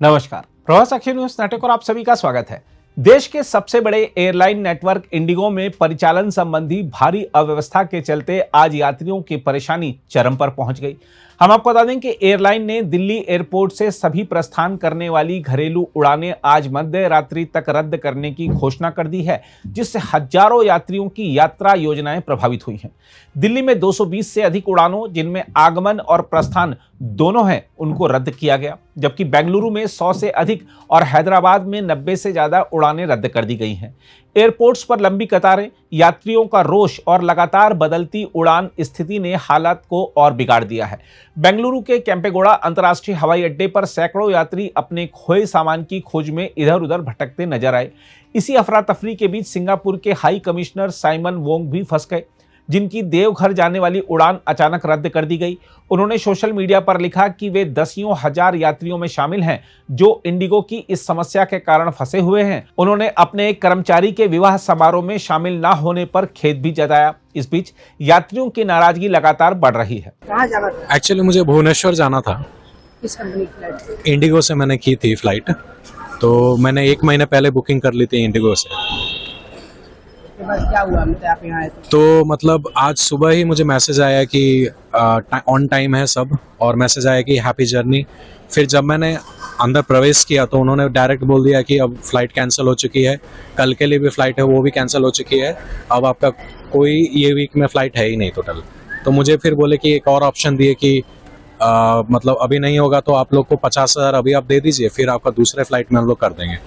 नमस्कार, प्रवास अखिल news network और आप सभी का स्वागत है। देश के सबसे बड़े एयरलाइन नेटवर्क इंडिगो में परिचालन संबंधी भारी अव्यवस्था के चलते आज यात्रियों की परेशानी चरम पर पहुंच गई। हम आपको बता दें कि एयरलाइन ने दिल्ली एयरपोर्ट से सभी प्रस्थान करने वाली घरेलू उड़ानें आज मध्य रात्रि तक रद्द करने की घोषणा कर दी है, जिससे हजारों यात्रियों की यात्रा योजनाएं प्रभावित हुई हैं। दिल्ली में 220 से अधिक उड़ानों, जिनमें आगमन और प्रस्थान दोनों हैं, उनको रद्द किया गया, जबकि बेंगलुरु में 100 से अधिक और हैदराबाद में 90 से ज्यादा उड़ानें रद्द कर दी गई हैं। एयरपोर्ट्स पर लंबी कतारें, यात्रियों का रोष और लगातार बदलती उड़ान स्थिति ने हालात को और बिगाड़ दिया है। बेंगलुरु के केंपेगौड़ा अंतर्राष्ट्रीय हवाई अड्डे पर सैकड़ों यात्री अपने खोए सामान की खोज में इधर उधर भटकते नजर आए। इसी अफरा तफरी के बीच सिंगापुर के हाई कमिश्नर साइमन वोंग भी फंस गए, जिनकी देवघर जाने वाली उड़ान अचानक रद्द कर दी गई। उन्होंने सोशल मीडिया पर लिखा कि वे दसियों हजार यात्रियों में शामिल हैं जो इंडिगो की इस समस्या के कारण फंसे हुए हैं। उन्होंने अपने एक कर्मचारी के विवाह समारोह में शामिल न होने पर खेद भी जताया। इस बीच यात्रियों की नाराजगी लगातार बढ़ रही है। कहाँ जाना था? एक्चुअली मुझे भुवनेश्वर जाना था। किस कंपनी की फ्लाइट? इंडिगो से मैंने की थी फ्लाइट, तो मैंने 1 महीने पहले बुकिंग कर ली थी इंडिगो से। के बाद क्या हुआ, मतलब आप यहाँ आए तो मतलब आज सुबह ही मुझे मैसेज आया कि ऑन टाइम है सब, और मैसेज आया कि हैप्पी जर्नी। फिर जब मैंने अंदर प्रवेश किया तो उन्होंने डायरेक्ट बोल दिया कि अब फ्लाइट कैंसिल हो चुकी है, कल के लिए भी फ्लाइट है वो भी कैंसिल हो चुकी है, अब आपका कोई ये वीक में फ्लाइट है ही नहीं टोटल। तो मुझे फिर बोले कि एक और ऑप्शन दिए कि मतलब अभी नहीं होगा तो आप लोग को 50,000 अभी आप दे दीजिए, फिर आपका दूसरे फ्लाइट में हम लोग कर देंगे।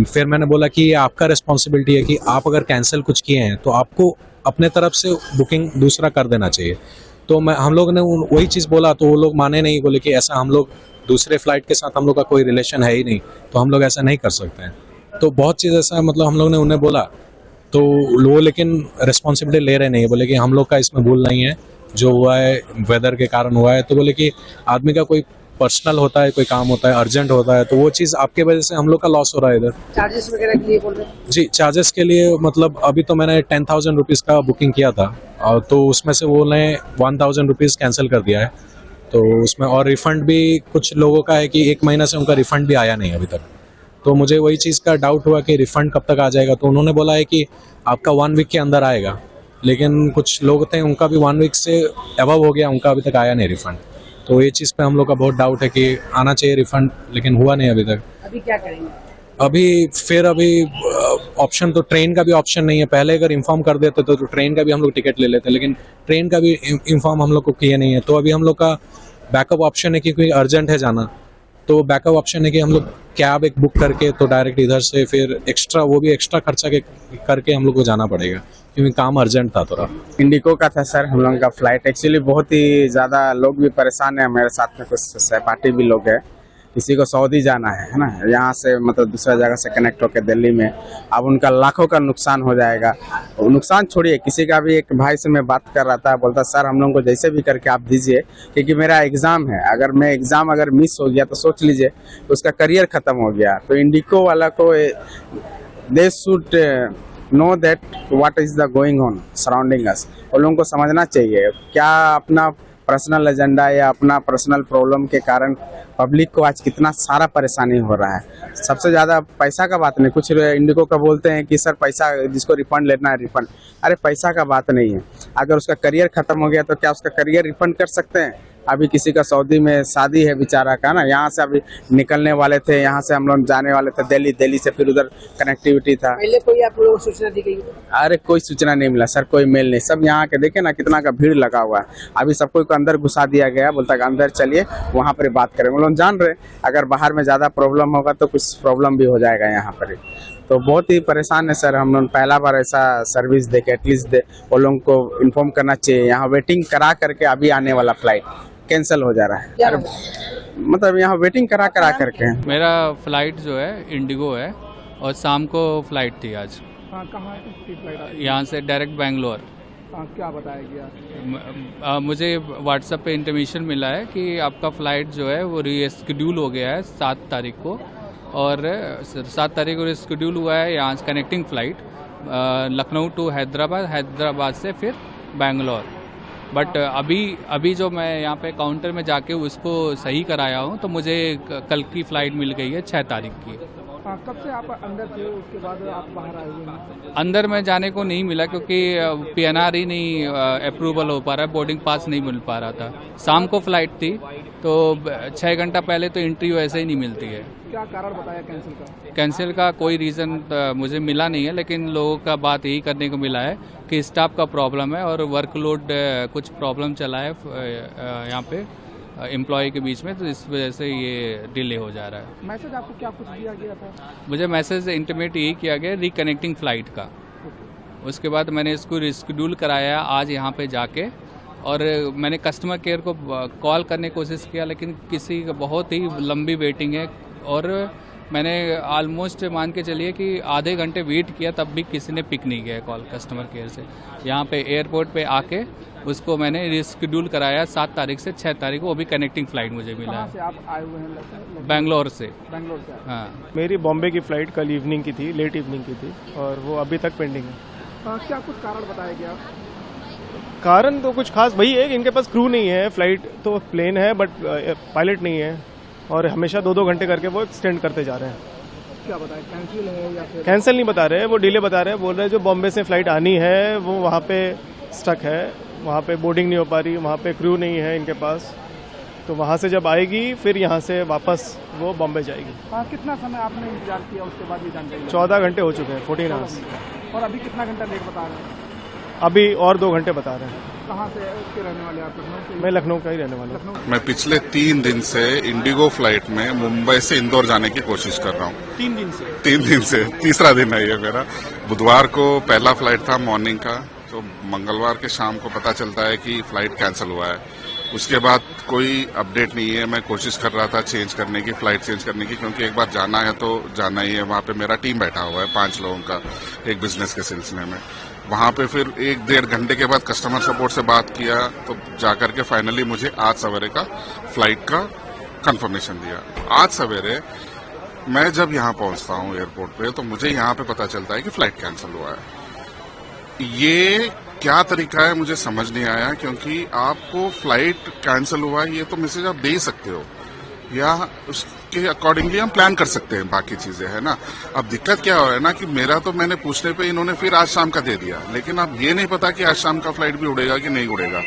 फिर मैंने बोला कि ये आपका रिस्पॉन्सिबिलिटी है कि आप अगर कैंसिल कुछ किए हैं तो आपको अपने तरफ से बुकिंग दूसरा कर देना चाहिए। तो हम लोग ने वही चीज़ बोला, तो वो लोग माने नहीं, बोले कि ऐसा हम लोग दूसरे फ्लाइट के साथ हम लोग का कोई रिलेशन है ही नहीं, तो हम लोग ऐसा नहीं कर सकते हैं। तो बहुत चीज़ ऐसा मतलब हम लोग ने उन्हें बोला, तो वो लेकिन रिस्पॉन्सिबिलिटी ले रहे नहीं, बोले कि हम लोग का इसमें भूल नहीं है, जो हुआ है वेदर के कारण हुआ है। तो बोले कि आदमी का कोई पर्सनल होता है, कोई काम होता है, अर्जेंट होता है, तो वो चीज़ आपके वजह से हम लोग का लॉस हो रहा है इधर। चार्जेस वगैरह के लिए बोल रहे हैं? जी, चार्जेस के लिए मतलब अभी तो मैंने 10,000 रुपीज़ का बुकिंग किया था, और तो उसमें से वो ने 1,000 रुपीज़ कैंसिल कर दिया है। तो उसमें और रिफ़ंड भी कुछ लोगों का है कि 1 महीना से उनका रिफ़ंड भी आया नहीं अभी तक। तो मुझे वही चीज़ का डाउट हुआ कि रिफ़ंड कब तक आ जाएगा। तो उन्होंने बोला है कि आपका 1 वीक के अंदर आएगा, लेकिन कुछ लोग थे उनका भी 1 वीक से अबव हो गया, उनका अभी तक आया नहीं रिफ़ंड। तो ये चीज़ पे हम लोग का बहुत डाउट है कि आना चाहिए रिफ़ंड, लेकिन हुआ नहीं अभी तक। अभी क्या करेंगे? अभी ऑप्शन तो ट्रेन का भी ऑप्शन नहीं है। पहले अगर इन्फॉर्म कर देते तो ट्रेन का भी हम लोग टिकट ले लेते, लेकिन ट्रेन का भी इन्फॉर्म हम लोग को किया नहीं है। तो अभी हम लोग का बैकअप ऑप्शन है कि कोई अर्जेंट है जाना, तो बैकअप ऑप्शन है कि हम लोग कैब एक बुक करके तो डायरेक्ट इधर से फिर एक्स्ट्रा, वो भी एक्स्ट्रा खर्चा करके हम लोग को जाना पड़ेगा, क्योंकि काम अर्जेंट था थोड़ा। इंडिगो का था सर हम लोगों का फ्लाइट। एक्चुअली बहुत ही ज़्यादा लोग भी परेशान है, मेरे साथ में कुछ सहपाठी भी लोग हैं। किसी को सऊदी जाना है ना, यहाँ से मतलब दूसरा जगह से कनेक्ट होकर दिल्ली में, अब उनका लाखों का नुकसान हो जाएगा। नुकसान छोड़िए, किसी का भी, एक भाई से मैं बात कर रहा था, बोलता सर हम लोगों को जैसे भी करके आप दीजिए, क्योंकि मेरा एग्ज़ाम है, अगर मैं एग्ज़ाम अगर मिस हो गया तो सोच लीजिए उसका करियर ख़त्म हो गया। तो इंडिगो वाला को दे should know that what is the going on surrounding us. उन लोगों को समझना चाहिए क्या अपना पर्सनल एजेंडा या अपना पर्सनल प्रॉब्लम के कारण पब्लिक को आज कितना सारा परेशानी हो रहा है। सबसे ज़्यादा पैसा का बात नहीं, कुछ इंडिगो का बोलते हैं कि सर पैसा, जिसको रिफंड लेना है रिफंड। अरे पैसा का बात नहीं है, अगर उसका करियर ख़त्म हो गया तो क्या उसका करियर रिफंड कर सकते हैं? अभी किसी का सऊदी में शादी है बेचारा का ना, यहाँ से अभी निकलने वाले थे, यहाँ से हम लोग जाने वाले थे दिल्ली, दिल्ली से फिर उधर कनेक्टिविटी था। पहले कोई आप लोगों को सूचना दी गई? अरे कोई सूचना नहीं मिला सर, कोई मेल नहीं। सब यहाँ के देखे ना कितना का भीड़ लगा हुआ है। अभी सबको को अंदर घुसा दिया गया, बोलता है अंदर चलिए वहाँ पर बात करेंगे। लोग जान रहे अगर बाहर में ज़्यादा प्रॉब्लम होगा तो कुछ प्रॉब्लम भी हो जाएगा यहाँ पर। तो बहुत ही परेशान है सर हम लोग। पहला बार ऐसा सर्विस दे के एटलीस्ट दे, वो लोगों को इन्फॉर्म करना चाहिए। यहाँ वेटिंग करा करके अभी आने वाला फ्लाइट कैंसिल हो जा रहा है, मतलब यहाँ वेटिंग करा करके। मेरा फ्लाइट जो है इंडिगो है और शाम को फ्लाइट थी आज। कहाँ की फ्लाइट? यहाँ से डायरेक्ट बेंगलोर। क्या बताया गया? मुझे व्हाट्सएप पे इंटीमेशन मिला है कि आपका फ़्लाइट जो है वो रीशेड्यूल हो गया है 7 तारीख को, और 7 तारीख को रीशेड्यूल हुआ है यहाँ से connecting flight Lucknow to Hyderabad, Hyderabad से फिर बेंगलोर। बट अभी जो मैं यहाँ पे काउंटर में जाके उसको सही कराया हूँ तो मुझे कल की फ़्लाइट मिल गई है 6 तारीख की। कब से आप अंदर थे, उसके बाद आप बाहर आए हुए हैं? अंदर में जाने को नहीं मिला क्योंकि PNR ही नहीं अप्रूवल हो पा रहा है, बोर्डिंग पास नहीं मिल पा रहा था। शाम को फ्लाइट थी तो 6 घंटा पहले तो एंट्री वैसे ही नहीं मिलती है। क्या कारण बताया कैंसिल का? कैंसिल का कोई रीज़न मुझे मिला नहीं है, लेकिन लोगों का बात यही करने को मिला है कि स्टाफ का प्रॉब्लम है और वर्कलोड कुछ प्रॉब्लम चला है यहाँ पे एम्प्लॉय के बीच में, तो इस वजह से ये डिले हो जा रहा है। मैसेज आपको क्या कुछ दिया गया था? मुझे मैसेज इंटीमेट यही किया गया रिकनेक्टिंग फ़्लाइट का। उसके बाद मैंने इसको रिस्केड्यूल कराया आज यहाँ पे जाके, और मैंने कस्टमर केयर को कॉल करने की कोशिश किया लेकिन किसी का बहुत ही लंबी वेटिंग है, और मैंने ऑलमोस्ट मान के चलिए कि आधे घंटे वेट किया तब भी किसी ने पिक नहीं किया कॉल कस्टमर केयर से। यहाँ पे एयरपोर्ट पे आके उसको मैंने रिस्केड्यूल कराया 7 तारीख से 6 तारीख को, वो भी कनेक्टिंग फ़्लाइट मुझे मिला कहाँ है। से आप आए हुए हैं? बेंगलोर से। बेंगलोर से आए। हाँ, मेरी बॉम्बे की फ़्लाइट कल इवनिंग की थी, लेट इवनिंग की थी, और वो अभी तक पेंडिंग है। क्या कुछ कारण बताया गया? कारण तो कुछ खास वही है कि इनके पास क्रू नहीं है। फ्लाइट तो प्लेन है बट पायलट नहीं है, और हमेशा 2-2 घंटे करके वो एक्सटेंड करते जा रहे हैं। क्या बताया, कैंसिल है या फिर? कैंसिल नहीं बता रहे, वो डिले बता रहे हैं। बोल रहे हैं जो बॉम्बे से फ़्लाइट आनी है वो वहाँ पे स्टक है, वहाँ पे बोर्डिंग नहीं हो पा रही, वहाँ पे क्रू नहीं है इनके पास, तो वहाँ से जब आएगी फिर यहाँ से वापस वो बॉम्बे जाएगी। कितना समय आपने इंतजार किया उसके बाद ये जानकारी? 14 घंटे हो चुके हैं, 14 आवर्स। और अभी कितना घंटा लेट बता रहे हैं? अभी और 2 घंटे बता रहे हैं। कहाँ से के रहने वाले आप? लखनऊ से? मैं लखनऊ का ही रहने वाला हूँ। लखनऊ। मैं पिछले 3 दिन से इंडिगो फ्लाइट में मुंबई से इंदौर जाने की कोशिश कर रहा हूँ। 3 दिन से? 3 दिन से, तीसरा दिन है ये मेरा। बुधवार को पहला फ्लाइट था मॉर्निंग का, तो मंगलवार के शाम को पता चलता है कि फ्लाइट कैंसिल हुआ है। उसके बाद कोई अपडेट नहीं है। मैं कोशिश कर रहा था चेंज करने की, फ्लाइट चेंज करने की, क्योंकि एक बार जाना है तो जाना ही है। वहाँ पे मेरा टीम बैठा हुआ है 5 लोगों का एक बिजनेस के सिलसिले में। वहाँ पे फिर 1-1.5 घंटे के बाद कस्टमर सपोर्ट से बात किया तो जाकर के फाइनली मुझे आज सवेरे का फ्लाइट का कंफर्मेशन दिया। आज सवेरे मैं जब यहाँ पहुँचता हूँ एयरपोर्ट पे तो मुझे यहाँ पे पता चलता है कि फ्लाइट कैंसिल हुआ है। ये क्या तरीका है मुझे समझ नहीं आया, क्योंकि आपको फ्लाइट कैंसिल हुआ है ये तो मैसेज आप दे ही सकते हो, या उसके अकॉर्डिंगली हम प्लान कर सकते हैं, बाकी चीजें है ना। अब दिक्कत क्या हो है ना कि मेरा तो मैंने पूछने पे इन्होंने फिर आज शाम का दे दिया, लेकिन अब ये नहीं पता कि आज शाम का फ्लाइट भी उड़ेगा कि नहीं उड़ेगा।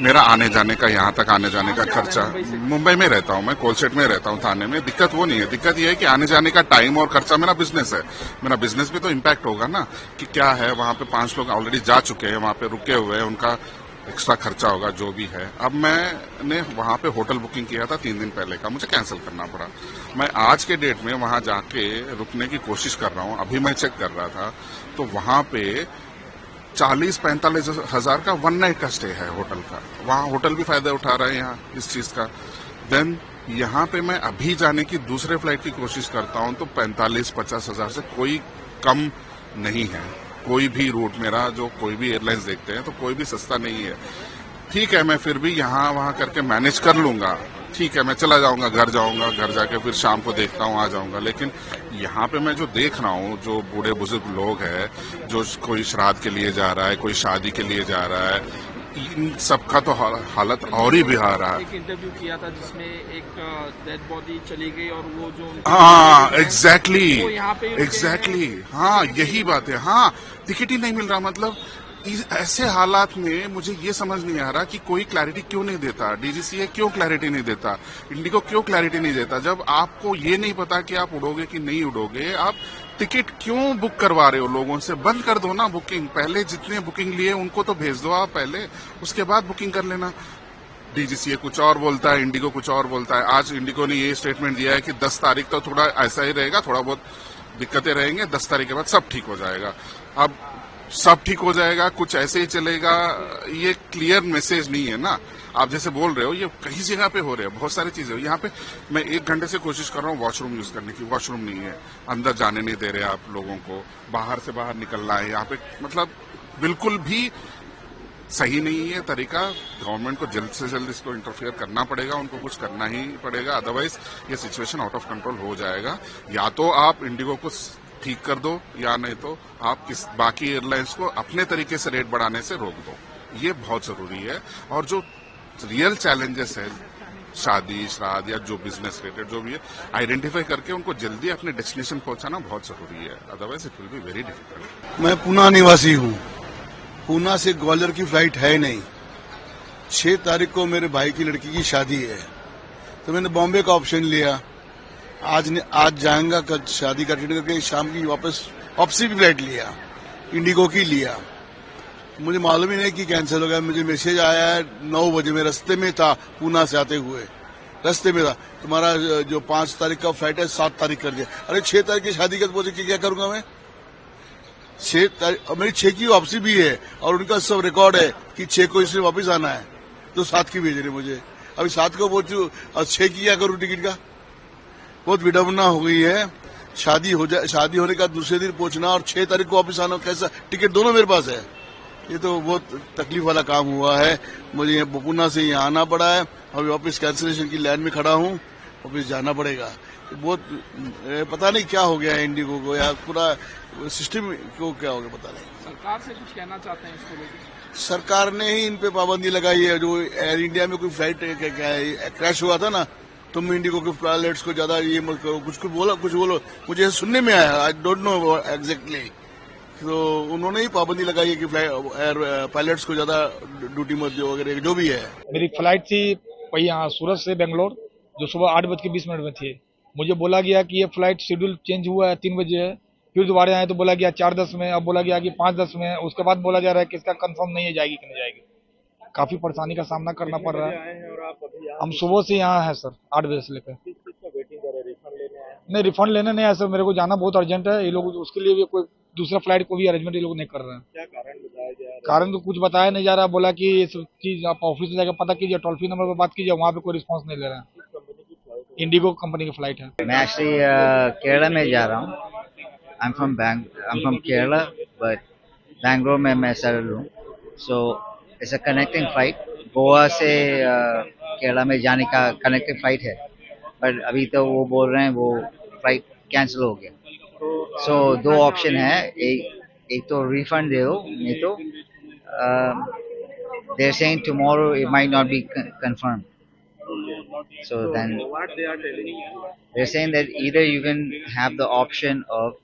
मेरा आने जाने का, यहाँ तक आने जाने का खर्चा, मुंबई में रहता हूँ मैं, कोलशेट में रहता हूँ थाने में। दिक्कत वो नहीं है, दिक्कत ये है कि आने जाने का टाइम और खर्चा, मेरा बिजनेस है, मेरा बिजनेस पे तो इम्पैक्ट होगा ना कि क्या है। वहाँ पे 5 लोग ऑलरेडी जा चुके हैं, वहाँ पे रुके हुए हैं, उनका एक्स्ट्रा खर्चा होगा जो भी है। अब मैंने वहाँ पे होटल बुकिंग किया था 3 दिन पहले का, मुझे कैंसिल करना पड़ा। मैं आज के डेट में वहाँ जाके रुकने की कोशिश कर रहा हूँ। अभी मैं चेक कर रहा था तो वहाँ पे 40-45 हजार का 1 नाइट का स्टे है होटल का। वहाँ होटल भी फायदा उठा रहा है यहाँ इस चीज का। देन यहाँ पे मैं अभी जाने की दूसरे फ्लाइट की कोशिश करता हूँ तो 45-50 हजार से कोई कम नहीं है। कोई भी रूट मेरा, जो कोई भी एयरलाइंस देखते हैं तो कोई भी सस्ता नहीं है। ठीक है, मैं फिर भी यहाँ वहाँ करके मैनेज कर लूंगा। ठीक है, मैं चला जाऊंगा, घर जाऊंगा, घर जाके फिर शाम को देखता हूँ, आ जाऊंगा। लेकिन यहाँ पे मैं जो देख रहा हूँ, जो बूढ़े बुजुर्ग लोग हैं, जो कोई श्राद्ध के लिए जा रहा है, कोई शादी के लिए जा रहा है, इन सबका तो हालत और ही बिहार रहा है। एक इंटरव्यू किया था जिसमें एक डेड बॉडी चली गई और वो जो हाँ एग्जैक्टली, हैं। हाँ यही बात है। हाँ, टिकट ही नहीं मिल रहा। मतलब ऐसे हालात में मुझे ये समझ नहीं आ रहा कि कोई क्लैरिटी क्यों नहीं देता, डीजीसीए क्यों क्लैरिटी नहीं देता, इंडिगो क्यों क्लैरिटी नहीं देता। जब आपको ये नहीं पता कि आप उड़ोगे कि नहीं उड़ोगे, आप टिकट क्यों बुक करवा रहे हो लोगों से? बंद कर दो ना बुकिंग। पहले जितने बुकिंग लिए उनको तो भेज दो आप पहले, उसके बाद बुकिंग कर लेना। डीजीसीए कुछ और बोलता है, इंडिगो कुछ और बोलता है। आज इंडिगो ने ये स्टेटमेंट दिया है कि 10 तारीख तो थोड़ा ऐसा ही रहेगा, थोड़ा बहुत दिक्कतें रहेंगे, 10 तारीख के बाद सब ठीक हो जाएगा। अब सब ठीक हो जाएगा, कुछ ऐसे ही चलेगा, ये क्लियर मैसेज नहीं है ना। आप जैसे बोल रहे हो, ये कई जगह पे हो रहे हैं, बहुत सारी चीजें। यहाँ पे मैं 1 घंटे से कोशिश कर रहा हूँ वॉशरूम यूज करने की, वॉशरूम नहीं है, अंदर जाने नहीं दे रहे आप लोगों को, बाहर से बाहर निकलना है यहाँ पे। मतलब बिल्कुल भी सही नहीं है तरीका। गवर्नमेंट को जल्द से जल्द इसको इंटरफेयर करना पड़ेगा, उनको कुछ करना ही पड़ेगा, अदरवाइज ये सिचुएशन आउट ऑफ कंट्रोल हो जाएगा। या तो आप इंडिगो को ठीक कर दो, या नहीं तो आप बाकी एयरलाइंस को अपने तरीके से रेट बढ़ाने से रोक दो। ये बहुत जरूरी है। और जो रियल चैलेंजेस है, शादी श्राद्ध या जो बिजनेस रिलेटेड जो भी है, आइडेंटिफाई करके उनको जल्दी अपने डेस्टिनेशन पहुंचाना बहुत जरूरी है, otherwise it will be very difficult. मैं पूना निवासी हूँ। पूना से ग्वालियर की फ्लाइट है नहीं। 6 तारीख को मेरे भाई की लड़की की शादी है, तो मैंने बॉम्बे का ऑप्शन लिया। आज जाएंगा, कल शादी का टिकट करके शाम की वापसी भी फ्लाइट लिया, इंडिगो की लिया। मुझे मालूम ही नहीं कि कैंसिल हो गया। मुझे मैसेज आया है 9 बजे, मैं रास्ते में था, पूना से आते हुए रास्ते में था, तुम्हारा जो 5 तारीख का फ्लाइट है 7 तारीख कर दिया। अरे 6 तारीख की शादी का क्या करूंगा मैं? 6 तारीख मेरी 6 की वापसी भी है और उनका सब रिकॉर्ड है कि 6 को इसने वापस आना है, तो 7 की भेज रहे मुझे। अभी 7 को पहुंचू और 6 की क्या करूं टिकट का? बहुत विडम्बना हो गई है। शादी होने का दूसरे दिन पहुंचना और 6 तारीख को वापस आना, कैसा? टिकट दोनों मेरे पास है। ये तो बहुत तकलीफ वाला काम हुआ है। मुझे पूना से यहाँ आना पड़ा है, अभी वापस कैंसिलेशन की लाइन में खड़ा हूँ, वापस जाना पड़ेगा। बहुत पता नहीं क्या हो गया है इंडिगो को, या पूरा सिस्टम को क्या हो गया पता नहीं। सरकार से कुछ कहना चाहते हैं इसको लेकर? सरकार ने ही इन पे पाबंदी लगाई है। जो एयर इंडिया में कोई फ्लाइट क्रैश हुआ था ना, तुम इंडिगो के पायलट्स को ज्यादा ये मत करो, कुछ बोलो, मुझे सुनने में आया, आई डोंट नो एग्जैक्टली। तो उन्होंने ही पाबंदी लगाई है कि पायलट्स को ज्यादा ड्यूटी मत दो वगैरह, जो भी है। मेरी फ्लाइट थी यहाँ सूरत से बेंगलोर, जो सुबह 8:20 में थी। मुझे बोला गया कि ये फ्लाइट शेड्यूल चेंज हुआ है, 3 बजे है। फिर दोबारा आए तो बोला गया 4:10 में, अब बोला गया कि 5:10 में। उसके बाद बोला जा रहा है कि इसका कंफर्म नहीं है, जाएगी कि नहीं जाएगी। काफी परेशानी का सामना करना पड़ रहा है। हम सुबह से यहाँ है सर, 8 बजे से लेकर। नहीं, रिफंड लेने नहीं आया सर, मेरे को जाना बहुत अर्जेंट है। ये लोग उसके लिए भी कोई दूसरा फ्लाइट को भी अरेंजमेंट ये लोग नहीं कर रहे हैं। क्या कारण बताया जा रहा है? कारण तो कुछ बताया नहीं जा रहा। बोला कि ये सब चीज आप ऑफिस में जाकर पता कीजिए, टोल फ्री नंबर पर बात कीजिए, वहाँ पे कोई रिस्पांस नहीं ले रहे हैं। इंडिगो कंपनी की फ्लाइट है। मैं एक्चुअली केरला में जा रहा हूँ। I am from Kerala, but Bangalore में मैं सेटल हूँ। So it's a connecting flight. Goa से केरला में जाने का कनेक्टिंग फ्लाइट है, बट अभी तो वो बोल रहे हैं वो फ्लाइट कैंसिल हो गया। सो 2 ऑप्शन है, एक तो रिफंड दे दो, नहीं तो they are saying tomorrow it might not be confirm. So then What they are telling you? they're saying that either you can have the option of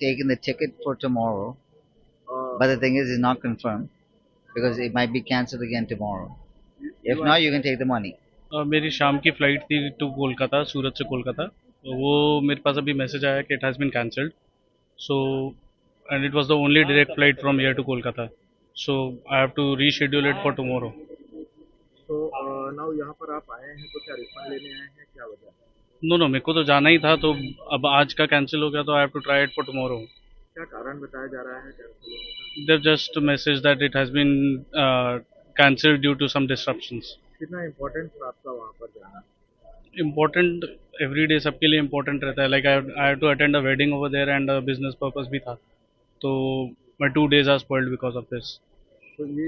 taking the ticket for tomorrow, but the thing is, it's not confirmed because it might be cancelled again tomorrow. If not, you can take the money. मेरी शाम की flight थी to Kolkata, सूरत से कोलकाता। तो वो मेरे पास अभी message आया कि it has been cancelled. So and it was the only direct flight from here to Kolkata. So I have to reschedule it for tomorrow. तो नाउ यहाँ पर आप आए हैं तो क्या रिफंड लेने आए हैं, क्या वजह? नो मेरे को तो जाना ही था, तो अब आज का कैंसिल हो गया, तो I have to try it for tomorrow. क्या कारण बताया जा रहा है कैंसिल होने का? They just message that it has been cancelled due to some disruptions. कितना इम्पोर्टेंट था आपका वहाँ पर जाना? इम्पोर्टेंट एवरी डे सबके लिए इम्पोर्टेंट रहता है। Like I have to attend a wedding over there and business purpose भी था, तो my 2 days are spoiled because of this. तो ये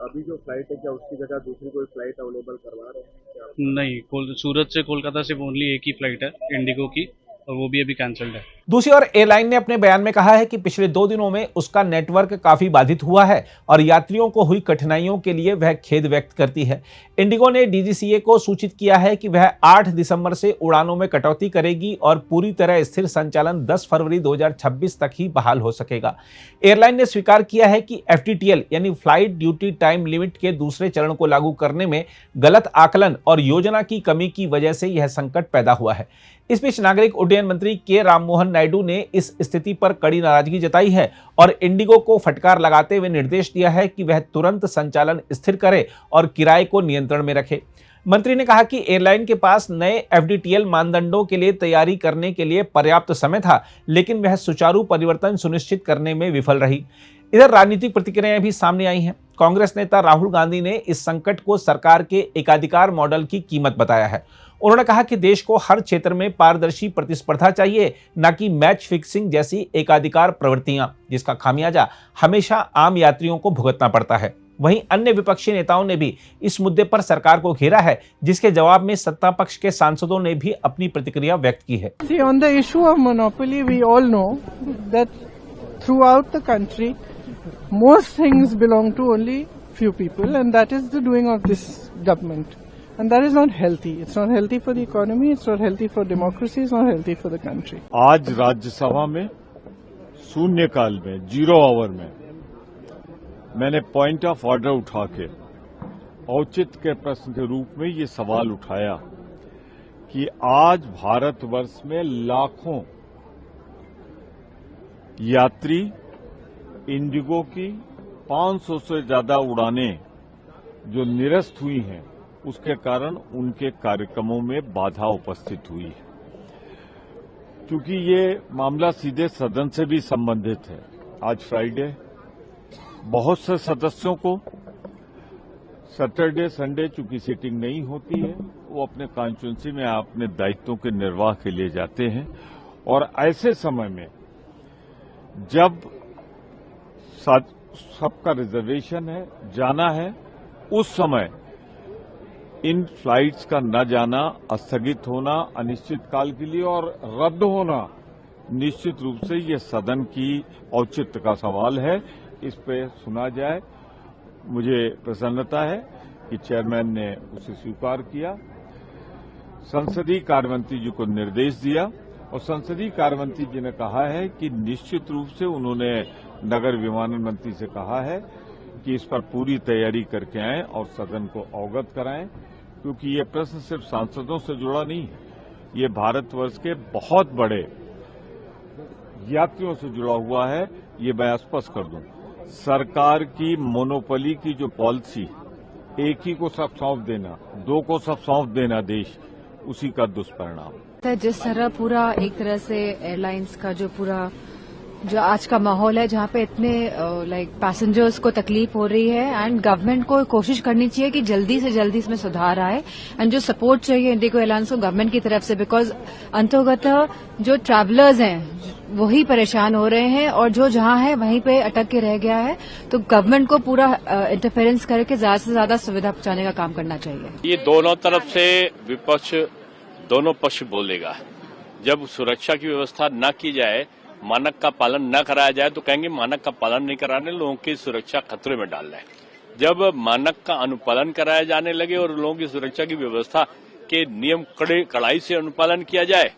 अभी जो फ्लाइट है, क्या उसकी जगह दूसरी कोई फ्लाइट अवेलेबल करवा रहे हैं क्या? नहीं, सूरत से कोलकाता सिर्फ ओनली एक ही फ्लाइट है इंडिगो की, और वो भी अभी कैंसल्ड है। दूसरी ओर एयरलाइन ने अपने बयान में कहा है कि पिछले 2 दिनों में उसका नेटवर्क काफी बाधित हुआ है और यात्रियों को हुई कठिनाइयों के लिए वह खेद व्यक्त करती है। इंडिगो ने डीजीसीए को सूचित किया है कि वह 8 दिसंबर से उड़ानों में कटौती करेगी और पूरी तरह स्थिर संचालन 10 फरवरी 2026 तक ही बहाल हो सकेगा। एयरलाइन ने स्वीकार किया है कि FDTL यानी फ्लाइट ड्यूटी टाइम लिमिट के दूसरे चरण को लागू करने में गलत आकलन और योजना की कमी की वजह से यह संकट पैदा हुआ है। इस बीच नागरिक उड्डयन मंत्री के राममोहन नायडू ने इस स्थिति पर कड़ी नाराजगी जताई है और इंडिगो को फटकार लगाते हुए निर्देश दिया है कि वह तुरंत संचालन स्थिर करे और किराए को नियंत्रण में रखे। मंत्री ने कहा कि एयरलाइन के पास नए FDTL मानदंडों के लिए तैयारी करने के लिए पर्याप्त समय था, लेकिन वह सुचारू परिवर्तन सुनिश्चित करने में विफल रही। इधर राजनीतिक प्रतिक्रियाएं भी सामने आई हैं। कांग्रेस नेता राहुल गांधी ने इस संकट को सरकार के एकाधिकार मॉडल की कीमत बताया है। उन्होंने कहा कि देश को हर क्षेत्र में पारदर्शी प्रतिस्पर्धा चाहिए, न कि मैच फिक्सिंग जैसी एकाधिकार प्रवृत्तियां, जिसका खामियाजा हमेशा आम यात्रियों को भुगतना पड़ता है। वहीं अन्य विपक्षी नेताओं ने भी इस मुद्दे पर सरकार को घेरा है, जिसके जवाब में सत्ता पक्ष के सांसदों ने भी अपनी प्रतिक्रिया व्यक्त की है। On the issue of monopoly, we all know that throughout the country, most things belong to only few people, and that is the doing of this government. And that is not healthy. It's not healthy for the economy, it's not healthy for democracy, it's not healthy for the country. आज राज्यसभा में शून्यकाल में 0 our में मैंने point of order उठा के औचित्य के प्रश्न के रूप में ये सवाल उठाया कि आज भारतवर्ष में लाखों यात्री इंडिगो की 500 से ज्यादा उड़ानें जो निरस्त हुई हैं, उसके कारण उनके कार्यक्रमों में बाधा उपस्थित हुई है। क्योंकि ये मामला सीधे सदन से भी संबंधित है। आज फ्राइडे, बहुत से सदस्यों को सैटरडे संडे चूंकि सीटिंग नहीं होती है, वो अपने कॉन्स्टिट्यूंसी में अपने दायित्वों के निर्वाह के लिए जाते हैं। और ऐसे समय में जब सबका रिजर्वेशन है, जाना है, उस समय इन फ्लाइट्स का न जाना, स्थगित होना अनिश्चित काल के लिए और रद्द होना निश्चित रूप से ये सदन की औचित्य का सवाल है। इस पे सुना जाए। मुझे प्रसन्नता है कि चेयरमैन ने उसे स्वीकार किया, संसदीय कार्यमंत्री जी को निर्देश दिया और संसदीय कार्यमंत्री जी ने कहा है कि निश्चित रूप से उन्होंने नगर विमानन मंत्री से कहा है कि इस पर पूरी तैयारी करके आएं और सदन को अवगत कराएं, क्योंकि ये प्रश्न सिर्फ सांसदों से जुड़ा नहीं है, ये भारतवर्ष के बहुत बड़े यात्रियों से जुड़ा हुआ है। ये मैं स्पष्ट कर दूं, सरकार की मोनोपोली की जो पॉलिसी, एक ही को सब सौंप देना, 2 को सब सौंप देना देश, उसी का दुष्परिणाम। जिस तरह पूरा एक तरह से एयरलाइंस का जो आज का माहौल है, जहां पे इतने पैसेंजर्स को तकलीफ हो रही है, एंड गवर्नमेंट को कोशिश करनी चाहिए कि जल्दी से जल्दी इसमें सुधार आए, एंड जो सपोर्ट चाहिए इंडिगो एयरलाइंस को गवर्नमेंट की तरफ से, बिकॉज अंततः जो ट्रैवलर्स हैं वही परेशान हो रहे हैं और जो जहां है वहीं पे अटक के रह गया है। तो गवर्नमेंट को पूरा इंटरफेरेंस करके ज्यादा से ज्यादा सुविधा पहुंचाने का काम करना चाहिए। ये दोनों तरफ से विपक्ष दोनों पक्ष बोलेगा। जब सुरक्षा की व्यवस्था न की जाए, मानक का पालन न कराया जाए, तो कहेंगे मानक का पालन नहीं कराने, लोगों की सुरक्षा खतरे में डाल रहे हैं। जब मानक का अनुपालन कराया जाने लगे और लोगों की सुरक्षा की व्यवस्था के नियम कड़ाई से अनुपालन किया जाए,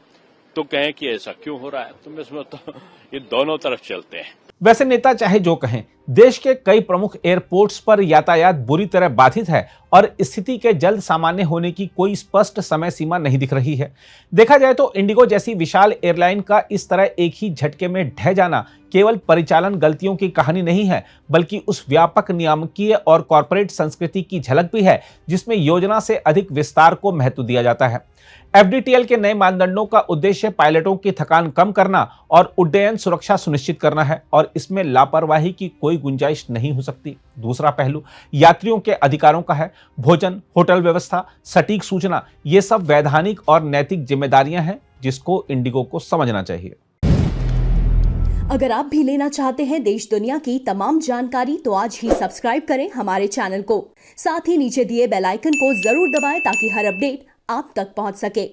तो कहें कि ऐसा क्यों हो रहा है। तो मैं समझता हूं ये दोनों तरफ चलते हैं। वैसे नेता चाहे जो कहें, देश के कई प्रमुख एयरपोर्ट्स पर यातायात बुरी तरह बाधित है और स्थिति के जल्द सामान्य होने की कोई स्पष्ट समय सीमा नहीं दिख रही है। देखा जाए तो इंडिगो जैसी विशाल एयरलाइन का इस तरह एक ही झटके में ढह जाना केवल परिचालन गलतियों की कहानी नहीं है, बल्कि उस व्यापक नियामकीय और कॉरपोरेट संस्कृति की झलक भी है जिसमें योजना से अधिक विस्तार को महत्व दिया जाता है। एफडीटीएल के नए मानदंडों का उद्देश्य पायलटों की थकान कम करना और उड्डयन सुरक्षा सुनिश्चित करना है और इसमें लापरवाही की कोई गुंजाइश नहीं हो सकती। दूसरा पहलू यात्रियों के अधिकारों का है। भोजन, होटल व्यवस्था, सटीक सूचना, ये सब वैधानिक और नैतिक जिम्मेदारियां हैं जिसको इंडिगो को समझना चाहिए। अगर आप भी लेना चाहते हैं देश दुनिया की तमाम जानकारी, तो आज ही सब्सक्राइब करें हमारे चैनल को। साथ ही नीचे दिए बेल आइकन को जरूर दबाएं ताकि हर अपडेट आप तक पहुंच सके।